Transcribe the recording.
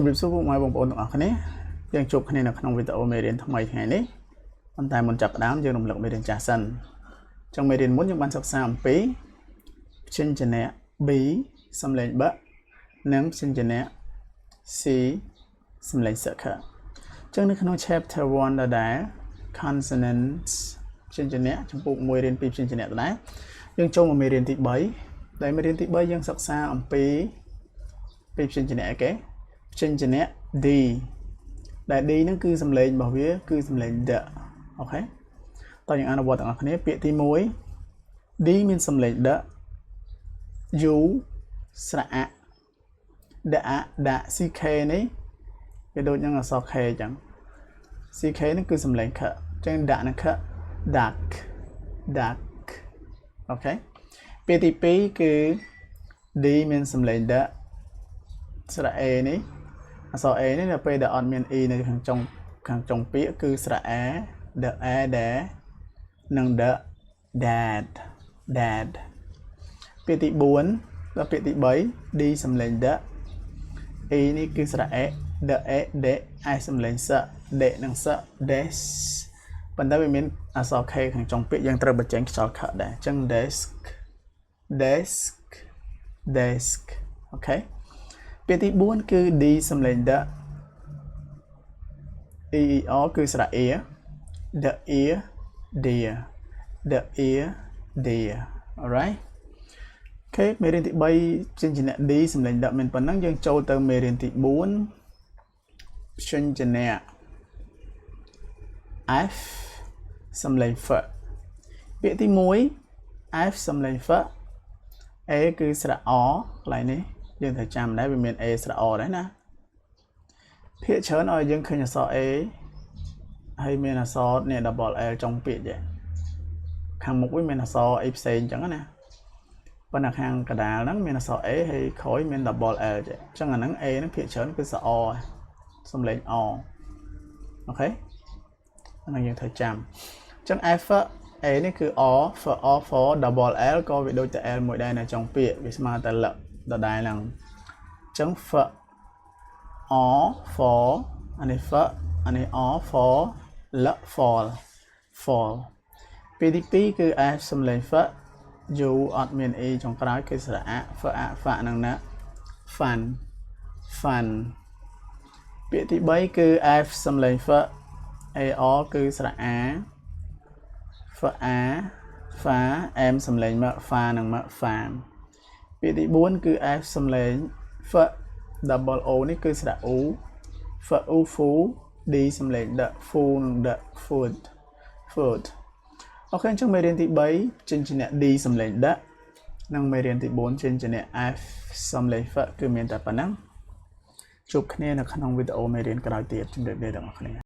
ជំរាបសួរពុកម៉ែបងប្អូនទាំងអស់គ្នាយើងជួបគ្នានៅក្នុងវីដេអូមេរៀនថ្មីថ្ងៃនេះប៉ុន្តែមុនចាប់ផ្ដើមយើងរំលឹកមេរៀនចាស់សិនចឹងមេរៀនមុនយើងបានសិក្សាអំពីព្យញ្ជនៈ B សំឡេង B និងព្យញ្ជនៈ C សំឡេង S ចឹងនៅក្នុង chapter 1 ដដែល consonants ព្យញ្ជនៈចំពោះ1រៀន2ព្យញ្ជនៈដដែលយើងចូលមកមេរៀនទី3ដែលមេរៀនទី3យើងសិក្សាអំពីព្យញ្ជនៈអីគេព្យញ្ជនៈ D ដែល D ហ្នឹងគឺសំឡេងរបស់វាគឺសំឡេង D អូខេតោះយើងអនុវត្តទាំងអស់គ្នាពាក្យទី1 D មានសំឡេង D U ស្រៈដាក់ CK នេះវាដូចនឹងអក្សរ K អញ្ចឹង CK នេះគឺសំឡេង K អញ្ចឹងដាក់នឹង K duck អូខេពាក្យទី2គឺ D មានសំឡេង D ស្រៈ A នេះអក្សរ A នេះនៅពេលដែលអត់មាន E នៅខាងចុងពាក្យគឺស្រៈ A the A ដែលនិង the dad ពាក្យទី4ដល់ពាក្យទី3 D សំឡេង D E នេះគឺស្រៈ A the A de I សំឡេង S de និង S des ប៉ុន្តែវាមានអក្សរ K ខាងចុងពាក្យយើងត្រូវបញ្ចេញខ្យល់ខដែរអញ្ចឹង desk អូខេពាក្យទី4គឺ D សំឡេង D E E O គឺស្រៈ ear the ear dear alright អូខេមេរៀនទី3ព្យញ្ជនៈ D សំឡេង D មានប៉ុណ្ណឹងយើងចូលទៅមេរៀនទី4ព្យញ្ជនៈ F សំឡេង F ពាក្យទី1 F សំឡេង F A គឺស្រៈ O កន្លែងនេះយើងត្រូវចាំដែរវាមាន A ស្រៈ O ដែរណាភាគច្រើនឲ្យយើងឃើញអក្សរ A ហើយមានអក្សរនេះ double L ចុងពាក្យខាងមុខវិញមានអក្សរអីផ្សេងអញ្ចឹងណាប៉ុន្តែខាងកណ្ដាលហ្នឹងមានអក្សរ A ហើយក្រោយមាន double L អញ្ចឹងអាហ្នឹង A ហ្នឹងភាគច្រើនគឺស្រៈ O សំឡេង O អូខេអាហ្នឹងយើងត្រូវចាំអញ្ចឹង F A នេះគឺ O for double L ក៏វាដូចតែ L មួយដែរនៅចុងពាក្យវាស្មើតែ L ដដែលហ្នឹងអញ្ចឹង F O for អានេះ F អានេះ O for L fall ពាក្យទី2គឺ F សំឡេង F U អត់មាន E ចុងក្រោយគឺស្រៈ A F ហ្នឹងណា fun ពាក្យទី3គឺ F សំឡេង F A O គឺស្រៈ A fa em សំឡេងមក fa និងមក farm ពាក្យទី4គឺ F សំឡេង F double O នេះគឺស្រៈ U F U fu D សំឡេង D fu និង D food អូខេអញ្ចឹងមេរៀនទី3ព្យញ្ជនៈ D សំឡេង D និងមេរៀនទី4ព្យញ្ជនៈ F សំឡេង F គឺមានតែប៉ុណ្ណឹងជួបគ្នានៅក្នុងវីដេអូមេរៀនក្រោយទៀតជម្រាបលាទាំងអស់គ្នា